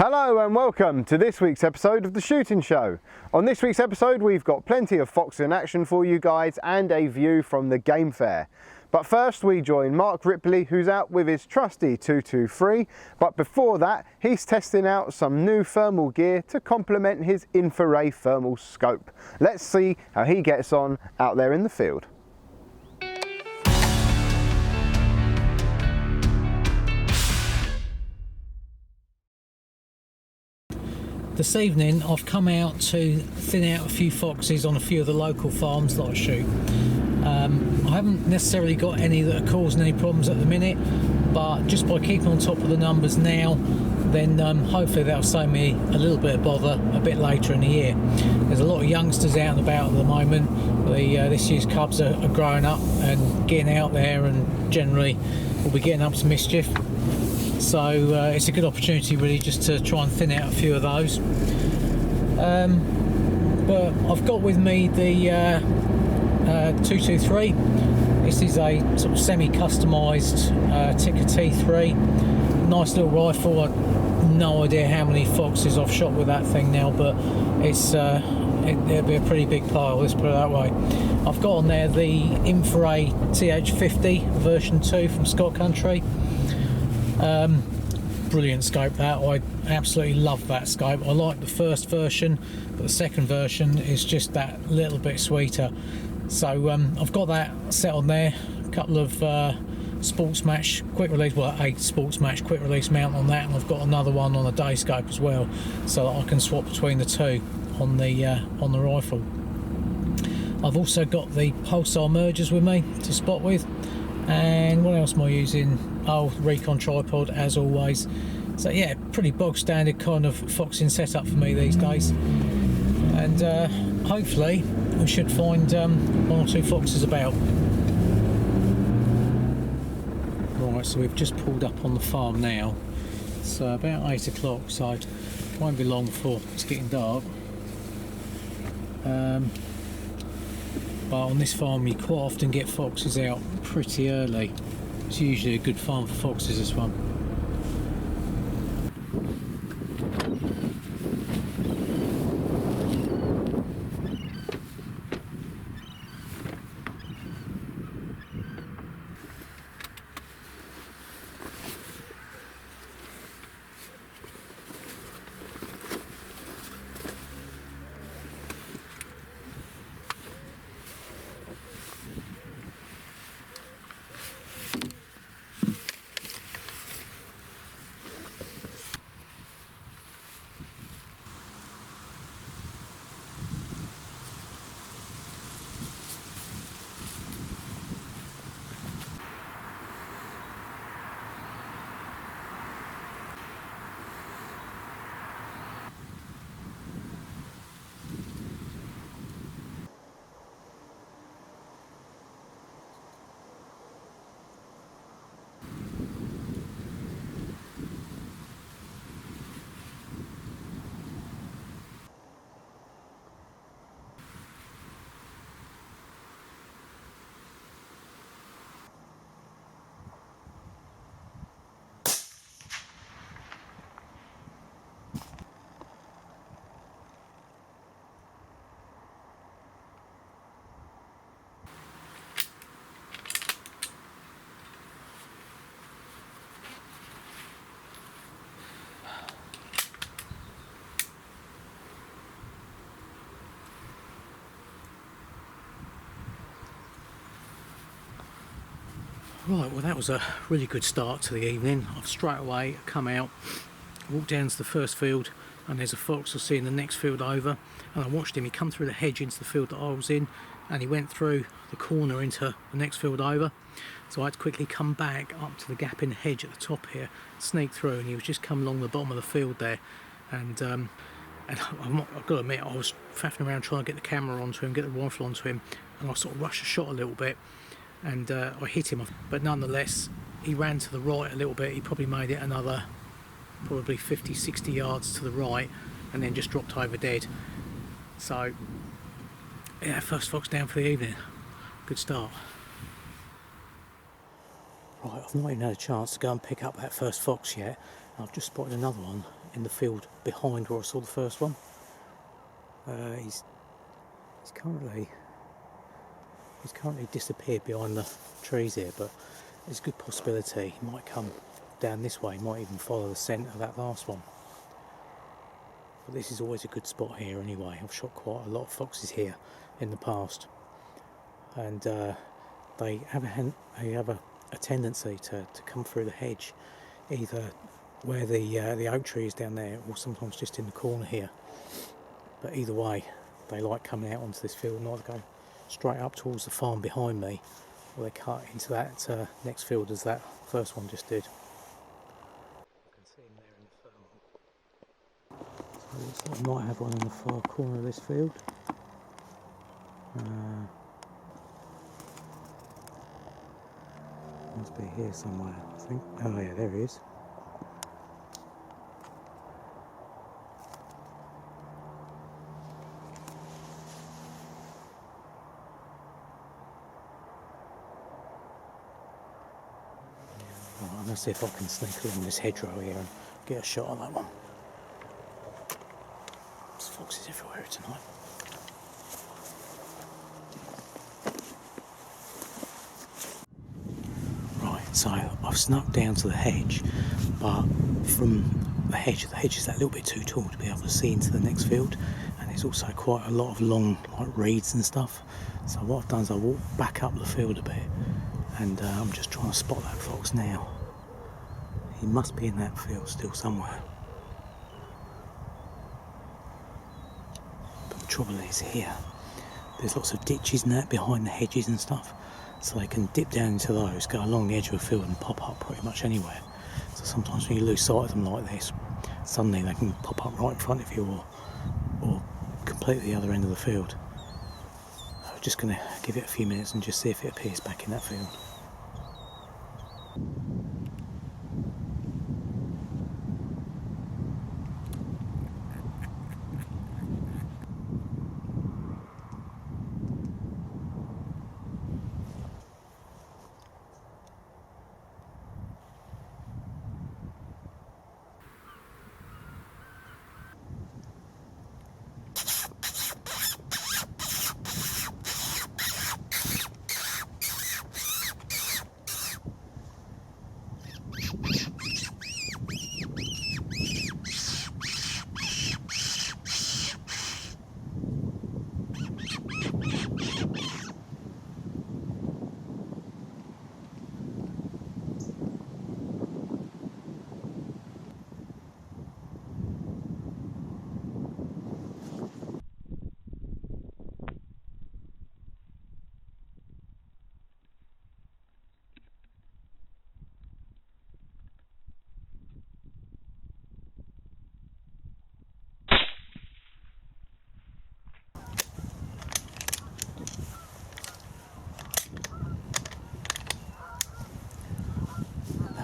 Hello and welcome to this week's episode of The Shooting Show. On this week's episode we've got plenty of fox in action for you guys and a view from the game fair. But first we join Mark Ripley, who's out with his trusty 223, but before that he's testing out some new thermal gear to complement his infrared thermal scope. Let's see how he gets on out there in the field. This evening I've come out to thin out a few foxes on a few of the local farms that I shoot. I haven't necessarily got any that are causing any problems at the minute, but just by keeping on top of the numbers now, then hopefully that'll save me a little bit of bother a bit later in the year. There's a lot of youngsters out and about at the moment. This year's cubs are growing up and getting out there, and generally will be getting up to mischief. So it's a good opportunity really just to try and thin out a few of those. But I've got with me the 223. This is a sort of semi-customised Tikka T3. Nice little rifle. I've no idea how many foxes I've shot with that thing now, but it'll be a pretty big pile, let's put it that way. I've got on there the infrared TH50 version 2 from Scott Country. Brilliant scope that. I absolutely love that scope. I like the first version, but the second version is just that little bit sweeter. So I've got that set on there. A couple of sports match quick release, well, a sports match quick release mount on that, and I've got another one on a day scope as well, so that I can swap between the two on the rifle. I've also got the pulsar mergers with me to spot with. And what else am I using? Oh, Recon tripod as always. So yeah, pretty bog standard kind of foxing setup for me these days. And hopefully we should find one or two foxes about. Right, so we've just pulled up on the farm now. It's about 8 o'clock, so it won't be long before it's getting dark. But on this farm you quite often get foxes out pretty early. It's usually a good farm for foxes, this one. Right, well that was a really good start to the evening. I've straight away come out, walked down to the first field, and there's a fox I see in the next field over, and I watched him. He come through the hedge into the field that I was in, and he went through the corner into the next field over. So I had to quickly come back up to the gap in the hedge at the top here, sneak through, and he was just coming along the bottom of the field there. And I've got to admit, I was faffing around trying to get the camera onto him, get the rifle onto him, and I sort of rushed the shot a little bit. And I hit him, but nonetheless he ran to the right a little bit. He probably made it another probably 50-60 yards to the right, and then just dropped over dead. So yeah, first fox down for the evening. Good start. Right, I've not even had a chance to go and pick up that first fox yet. I've just spotted another one in the field behind where I saw the first one. He's currently disappeared behind the trees here, but there's a good possibility he might come down this way, he might even follow the scent of that last one. But this is always a good spot here anyway. I've shot quite a lot of foxes here in the past, and they have a tendency to come through the hedge, either where the oak tree is down there, or sometimes just in the corner here. But either way, they like coming out onto this field, and either go straight up towards the farm behind me, or they cut into that next field as that first one just did. You can see him there in the furlong. So it looks like I might have one in the far corner of this field. Must be here somewhere, I think. Oh yeah, there he is. Right, I'm going to see if I can sneak along this hedgerow here and get a shot on that one. There's foxes everywhere tonight. Right, so I've snuck down to the hedge, but from the hedge is that little bit too tall to be able to see into the next field, and there's also quite a lot of long reeds and stuff. So what I've done is I walked back up the field a bit, and I'm just trying to spot that fox now. He must be in that field still somewhere. But the trouble is here, there's lots of ditches and that behind the hedges and stuff, so they can dip down into those, go along the edge of a field and pop up pretty much anywhere. So sometimes when you lose sight of them like this, suddenly they can pop up right in front of you, or completely the other end of the field. I'm just going to give it a few minutes and just see if it appears back in that field.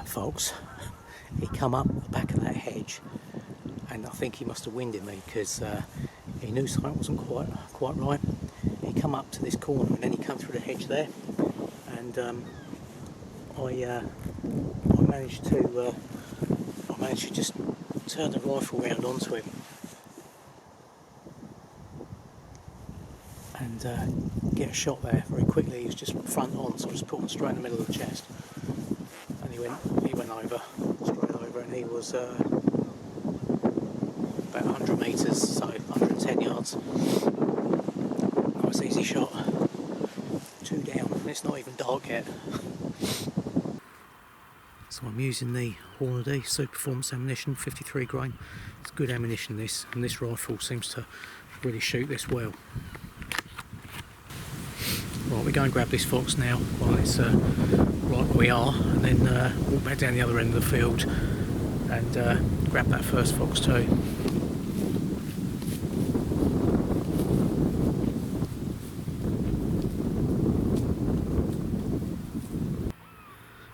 Fox, he come up the back of that hedge, and I think he must have winded me, because he knew something wasn't quite right. He come up to this corner and then he come through the hedge there, and I managed to just turn the rifle round onto him and get a shot there very quickly. He was just front on, so I just put one straight in the middle of the chest. He went over, straight over, and he was about 100 metres, so 110 yards. Nice easy shot. 2 down, and it's not even dark yet. So I'm using the Hornady Super Performance ammunition, 53 grain. It's good ammunition this, and this rifle seems to really shoot this well. Right, we go and grab this fox now while it's right where we are, and then walk back down the other end of the field and grab that first fox too.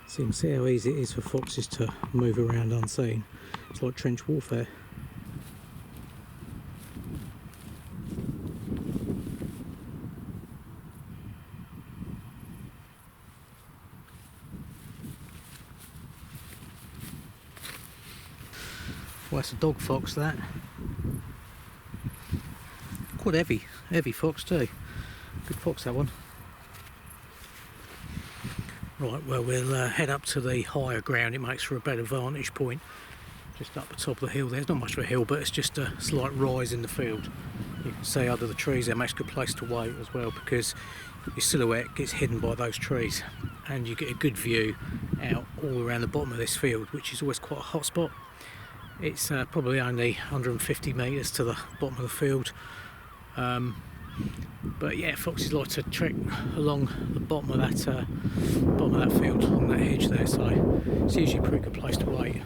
So you can see how easy it is for foxes to move around unseen. It's like trench warfare. Well, That's a dog fox, that. Quite heavy fox too. Good fox, that one. Right, well, we'll head up to the higher ground. It makes for a better vantage point. Just up the top of the hill there. It's not much of a hill, but it's just a slight rise in the field. You can see under the trees there. Makes a good place to wait as well, because your silhouette gets hidden by those trees, and you get a good view out all around the bottom of this field, which is always quite a hot spot. It's probably only 150 metres to the bottom of the field. But yeah, foxes like to trek along the bottom of that field, along that hedge there, so it's usually a pretty good place to wait.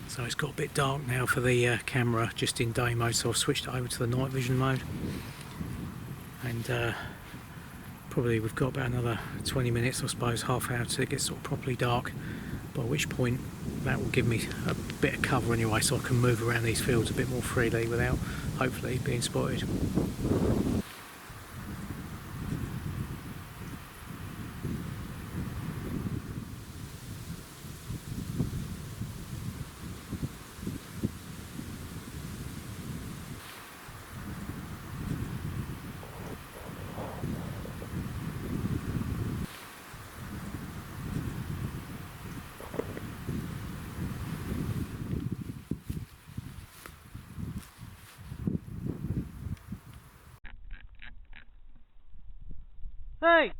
So it's got a bit dark now for the camera, just in day mode, so I've switched it over to the night vision mode. And probably we've got about another 20 minutes, I suppose, half hour till it gets sort of properly dark, by which point that will give me a bit of cover anyway, so I can move around these fields a bit more freely without hopefully being spotted. Hey!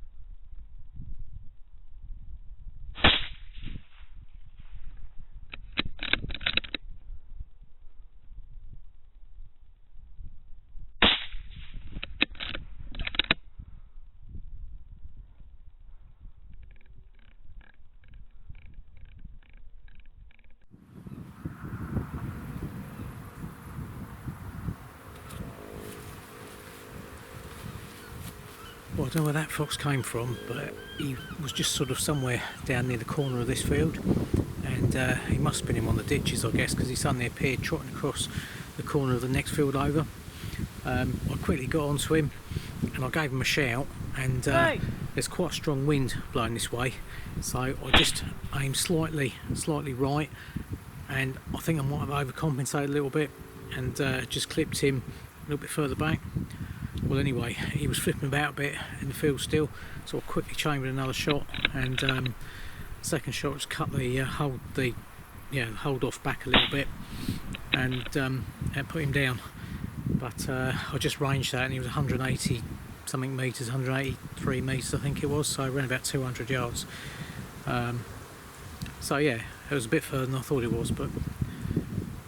Well, I don't know where that fox came from, but he was just sort of somewhere down near the corner of this field, and he must have been in one of the ditches, I guess, because he suddenly appeared trotting across the corner of the next field over. I quickly got onto him and I gave him a shout, and there's quite a strong wind blowing this way, so I just aimed slightly right, and I think I might have overcompensated a little bit and just clipped him a little bit further back. Well, anyway, he was flipping about a bit in the field still, so I quickly chambered another shot, and second shot just cut the hold off back a little bit, and put him down. But I just ranged that, and he was 180 something metres, 183 metres I think it was, so I ran about 200 yards. So yeah, it was a bit further than I thought it was, but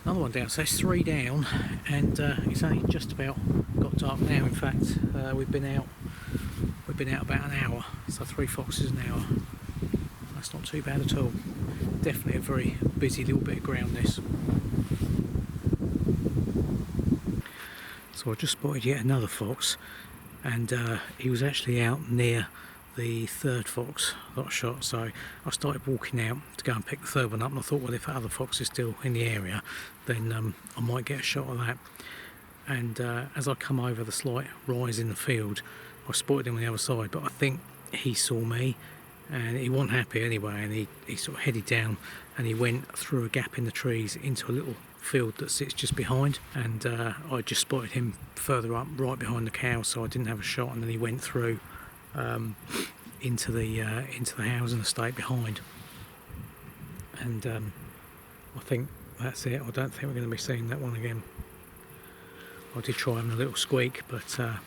another one down. So it's 3 down, and it's only just about got dark now. In fact, we've been out about an hour, so 3 foxes an hour. That's not too bad at all. Definitely a very busy little bit of ground, this. So I just spotted yet another fox, and he was actually out near the third fox that I shot, so I started walking out to go and pick the third one up, and I thought, well, if that other fox is still in the area, then I might get a shot of that. And as I come over the slight rise in the field, I spotted him on the other side, but I think he saw me and he wasn't happy anyway, and he sort of headed down and he went through a gap in the trees into a little field that sits just behind, and I just spotted him further up right behind the cow, so I didn't have a shot, and then he went through into the housing estate behind, and I think that's it. I don't think we're going to be seeing that one again. I did try having a little squeak, but I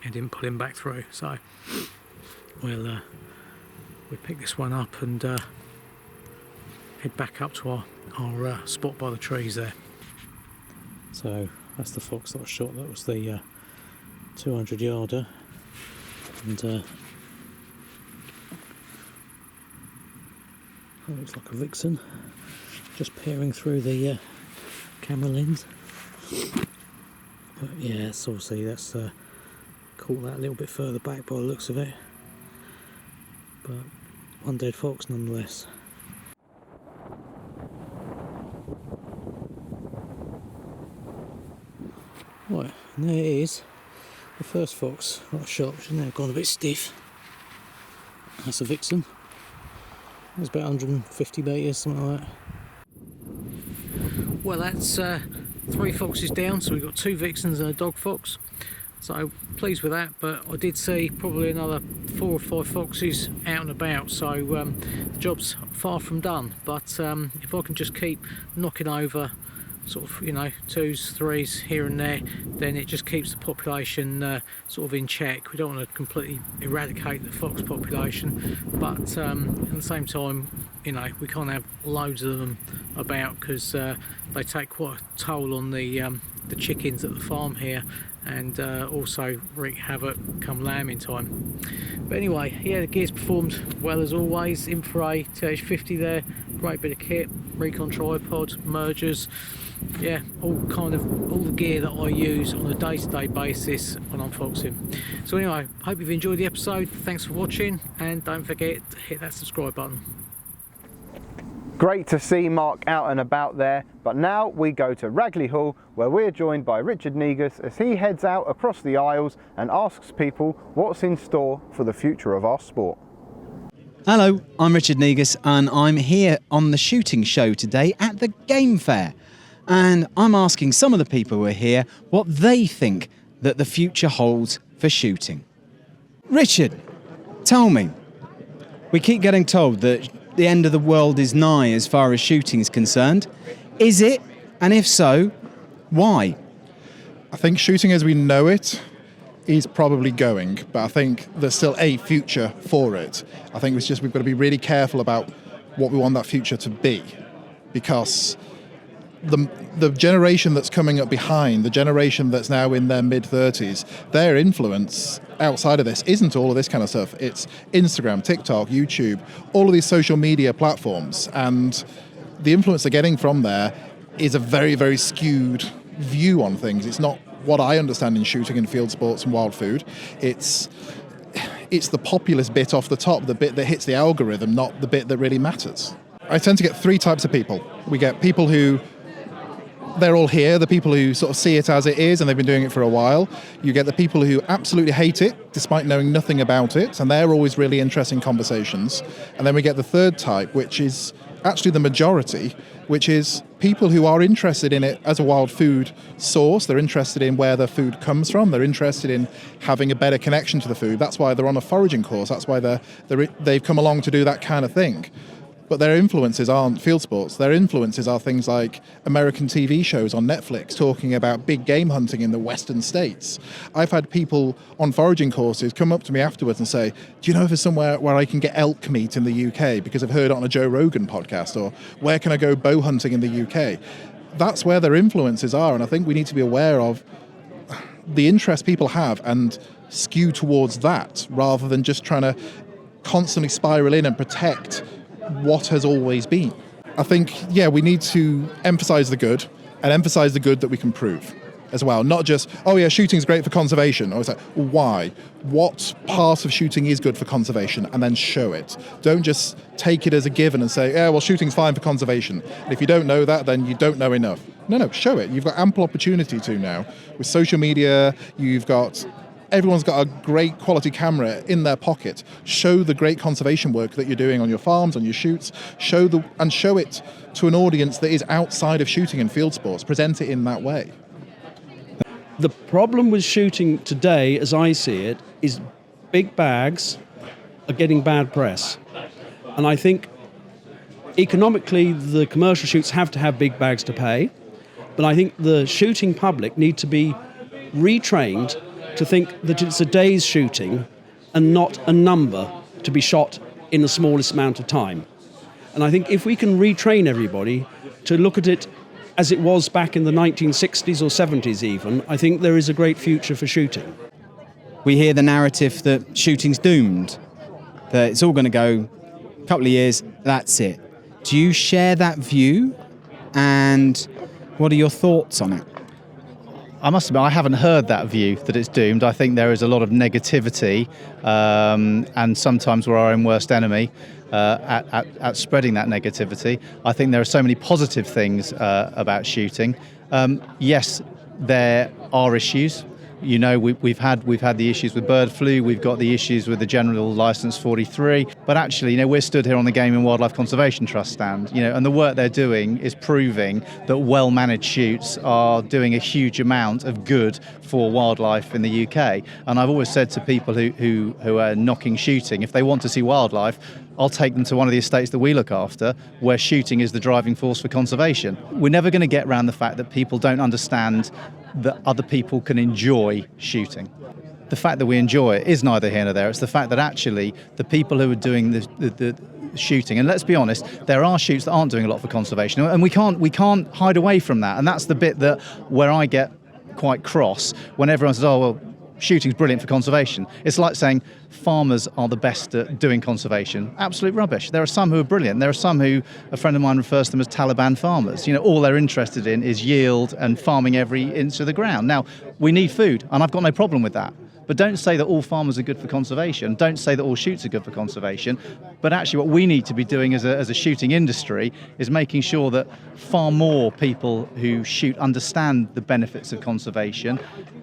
didn't pull him back through, so we'll pick this one up and head back up to our spot by the trees there. So that's the fox that I shot. That was the 200 yarder, and that looks like a vixen just peering through the camera lens. But yeah, so obviously that's caught that a little bit further back by the looks of it, but one dead fox nonetheless. Right, and there it is. The first fox that I shot, which has now gone a bit stiff. That's a vixen. It's about 150 metres, something like that. Well, that's 3 foxes down, so we've got 2 vixens and a dog fox. So pleased with that, but I did see probably another 4 or 5 foxes out and about, so the job's far from done. But if I can just keep knocking over sort of, 2s, 3s here and there, then it just keeps the population sort of in check. We don't want to completely eradicate the fox population, but at the same time, we can't have loads of them about, because they take quite a toll on the chickens at the farm here, and also wreak havoc come lambing time. But anyway, yeah, the gear's performed well as always. Infrared TH50 there, great bit of kit, recon tripod, mergers, yeah, all the gear that I use on a day-to-day basis when I'm foxing. So anyway, hope you've enjoyed the episode. Thanks for watching, and don't forget to hit that subscribe button. Great to see Mark out and about there, but now we go to Ragley Hall, where we're joined by Richard Negus as he heads out across the aisles and asks people what's in store for the future of our sport. Hello, I'm Richard Negus, and I'm here on the shooting show today at the Game Fair. And I'm asking some of the people who are here what they think that the future holds for shooting. Richard, tell me, we keep getting told that the end of the world is nigh as far as shooting is concerned. Is it? And if so, why? I think shooting as we know it is probably going, but I think there's still a future for it. I think it's just we've got to be really careful about what we want that future to be, because the generation that's coming up behind, the generation that's now in their mid-30s, their influence outside of this isn't all of this kind of stuff. It's Instagram, TikTok, YouTube, all of these social media platforms, and the influence they're getting from there is a very, very skewed view on things. It's not what I understand in shooting and field sports and wild food. It's the populist bit off the top, the bit that hits the algorithm, not the bit that really matters. I tend to get 3 types of people. We get people who they're all here, the people who sort of see it as it is and they've been doing it for a while. You get the people who absolutely hate it despite knowing nothing about it, and they're always really interesting conversations. And then we get the third type, which is actually the majority, which is people who are interested in it as a wild food source. They're interested in where the food comes from. They're interested in having a better connection to the food. That's why they're on a foraging course. That's why they've come along to do that kind of thing. But their influences aren't field sports. Their influences are things like American TV shows on Netflix talking about big game hunting in the western states. I've had people on foraging courses come up to me afterwards and say, do you know if there's somewhere where I can get elk meat in the UK because I've heard it on a Joe Rogan podcast, or where can I go bow hunting in the UK? That's where their influences are, and I think we need to be aware of the interest people have and skew towards that rather than just trying to constantly spiral in and protect what has always been. I think, we need to emphasize the good, and emphasize the good that we can prove as well. Not just, shooting's great for conservation. Or it's like, why? What part of shooting is good for conservation? And then show it. Don't just take it as a given and say, shooting's fine for conservation. And if you don't know that, then you don't know enough. No, show it. You've got ample opportunity to now. With social media, everyone's got a great quality camera in their pocket. Show the great conservation work that you're doing on your farms, on your shoots. Show it to an audience that is outside of shooting and field sports. Present it in that way. The problem with shooting today, as I see it, is big bags are getting bad press. And I think economically the commercial shoots have to have big bags to pay. But I think the shooting public need to be retrained to think that it's a day's shooting and not a number to be shot in the smallest amount of time. And I think if we can retrain everybody to look at it as it was back in the 1960s or 70s even, I think there is a great future for shooting. We hear the narrative that shooting's doomed, that it's all going to go a couple of years, that's it. Do you share that view? And what are your thoughts on it? I must admit, I haven't heard that view, that it's doomed. I think there is a lot of negativity, and sometimes we're our own worst enemy at spreading that negativity. I think there are so many positive things about shooting. Yes, there are issues. You know, we've had the issues with bird flu, we've got the issues with the General Licence 43, but actually, you know, we're stood here on the Game and Wildlife Conservation Trust stand, you know, and the work they're doing is proving that well-managed shoots are doing a huge amount of good for wildlife in the UK. And I've always said to people who are knocking shooting, if they want to see wildlife, I'll take them to one of the estates that we look after, where shooting is the driving force for conservation. We're never going to get around the fact that people don't understand that other people can enjoy shooting. The fact that we enjoy it is neither here nor there. It's the fact that actually the people who are doing the shooting, and let's be honest, there are shoots that aren't doing a lot for conservation, and we can't hide away from that. And that's the bit where I get quite cross when everyone says, oh, well, shooting's brilliant for conservation. It's like saying farmers are the best at doing conservation. Absolute rubbish. There are some who are brilliant. There are some who, a friend of mine refers to them as Taliban farmers. You know, all they're interested in is yield and farming every inch of the ground. Now, we need food, and I've got no problem with that. But don't say that all farmers are good for conservation. Don't say that all shoots are good for conservation. But actually what we need to be doing as a shooting industry is making sure that far more people who shoot understand the benefits of conservation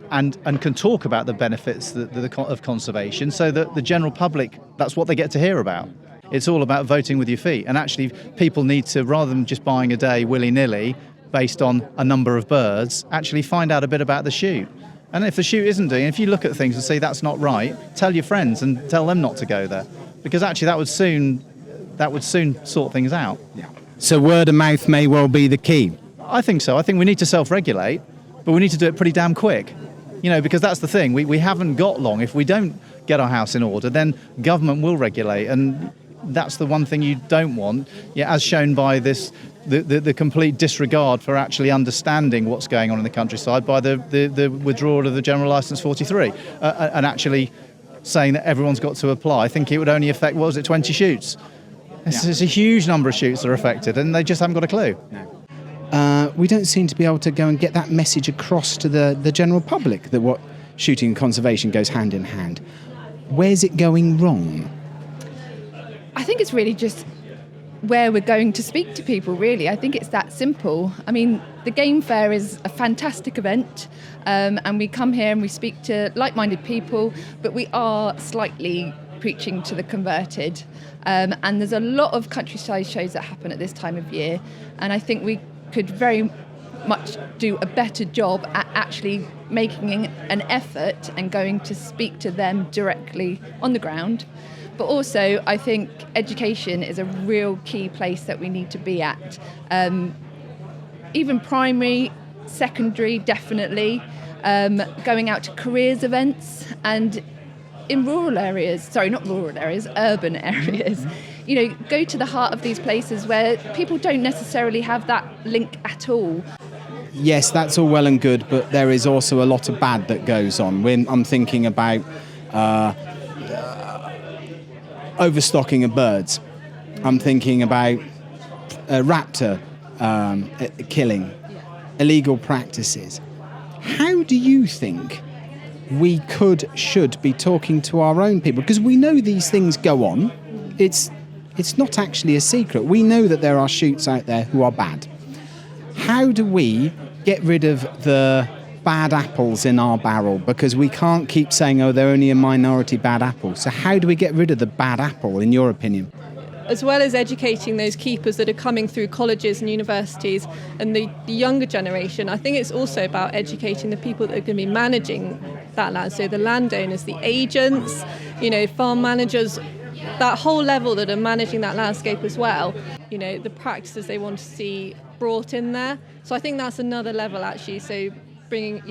and can talk about the benefits of conservation, so that the general public, that's what they get to hear about. It's all about voting with your feet. And actually people need to, rather than just buying a day willy-nilly based on a number of birds, actually find out a bit about the shoot. And if the shoot isn't doing, if you look at things and say that's not right, tell your friends and tell them not to go there, because actually that would soon sort things out. Yeah. So word of mouth may well be the key. I think so. I think we need to self-regulate, but we need to do it pretty damn quick. You know, because that's the thing. We haven't got long. If we don't get our house in order, then government will regulate, and that's the one thing you don't want. Yeah, as shown by this. The complete disregard for actually understanding what's going on in the countryside by the withdrawal of the General Licence 43 and actually saying that everyone's got to apply. I think it would only affect, 20 shoots? It's a huge number of shoots that are affected, and they just haven't got a clue. No. We don't seem to be able to go and get that message across to the general public that what shooting and conservation goes hand in hand. Where's it going wrong? I think it's really just where we're going to speak to people, really. I think it's that simple. I mean, the Game Fair is a fantastic event, and we come here and we speak to like-minded people, but we are slightly preaching to the converted. And there's a lot of countryside shows that happen at this time of year, and I think we could very much do a better job at actually making an effort and going to speak to them directly on the ground. But also, I think education is a real key place that we need to be at. Even primary, secondary, definitely. Going out to careers events and in rural areas, urban areas. You know, go to the heart of these places where people don't necessarily have that link at all. Yes, that's all well and good, but there is also a lot of bad that goes on. When I'm thinking about overstocking of birds. I'm thinking about raptor killing, illegal practices. How do you think we should be talking to our own people? Because we know these things go on. It's not actually a secret. We know that there are shoots out there who are bad. How do we get rid of the bad apples in our barrel? Because we can't keep saying, oh, they're only a minority bad apple. So how do we get rid of the bad apple, in your opinion? As well as educating those keepers that are coming through colleges and universities and the younger generation, I think it's also about educating the people that are going to be managing that land. So the landowners, the agents, farm managers, that whole level that are managing that landscape as well. The practices they want to see brought in there. So I think that's another level, actually. So bringing,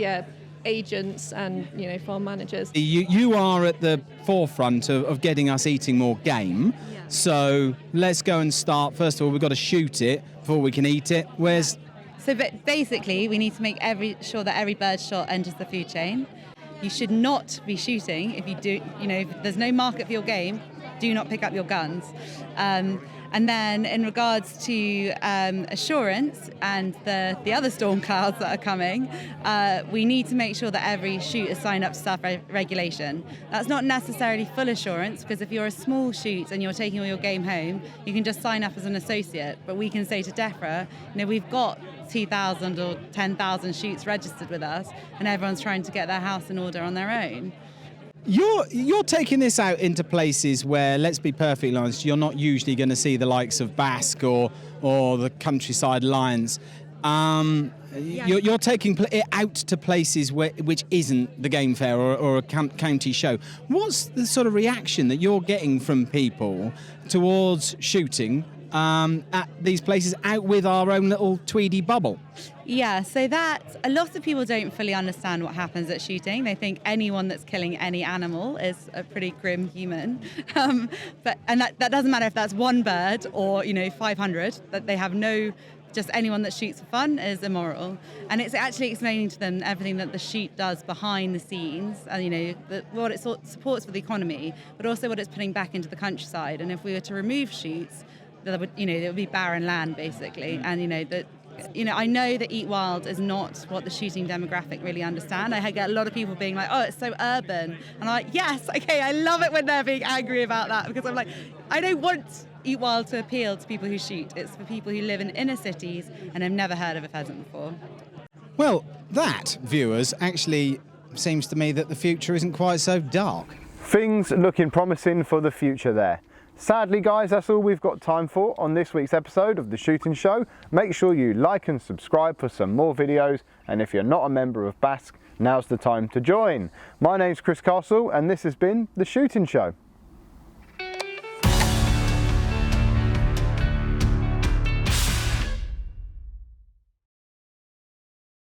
agents and, farm managers. You are at the forefront of getting us eating more game. Yeah. So let's go and start. First of all, we've got to shoot it before we can eat it. So basically, we need to make sure that every bird shot enters the food chain. You should not be shooting if you do, if there's no market for your game, do not pick up your guns. And then in regards to assurance and the other storm clouds that are coming, we need to make sure that every shoot is signed up to self-regulation. That's not necessarily full assurance, because if you're a small shoot and you're taking all your game home, you can just sign up as an associate. But we can say to DEFRA, we've got 2,000 or 10,000 shoots registered with us, and everyone's trying to get their house in order on their own. You're taking this out into places where, let's be perfectly honest, you're not usually going to see the likes of Basque or the countryside lions. You're taking it out to places which isn't the game fair or a county show. What's the sort of reaction that you're getting from people towards shooting at these places out with our own little Tweedy bubble? Yeah, so that a lot of people don't fully understand what happens at shooting. They think anyone that's killing any animal is a pretty grim human. But that doesn't matter if that's one bird or 500. That they have just anyone that shoots for fun is immoral. And it's actually explaining to them everything that the shoot does behind the scenes, and what it supports for the economy, but also what it's putting back into the countryside. And if we were to remove shoots, there would be barren land basically. And I know that Eat Wild is not what the shooting demographic really understand. I get a lot of people being like, oh, it's so urban. And I'm like, yes, okay, I love it when they're being angry about that, because I'm like, I don't want Eat Wild to appeal to people who shoot. It's for people who live in inner cities and have never heard of a pheasant before. Well, that, viewers, actually seems to me that the future isn't quite so dark. Things looking promising for the future there. Sadly, guys, that's all we've got time for on this week's episode of The Shooting Show. Make sure you like and subscribe for some more videos, and if you're not a member of Basque, now's the time to join. My name's Chris Castle, and this has been The Shooting Show.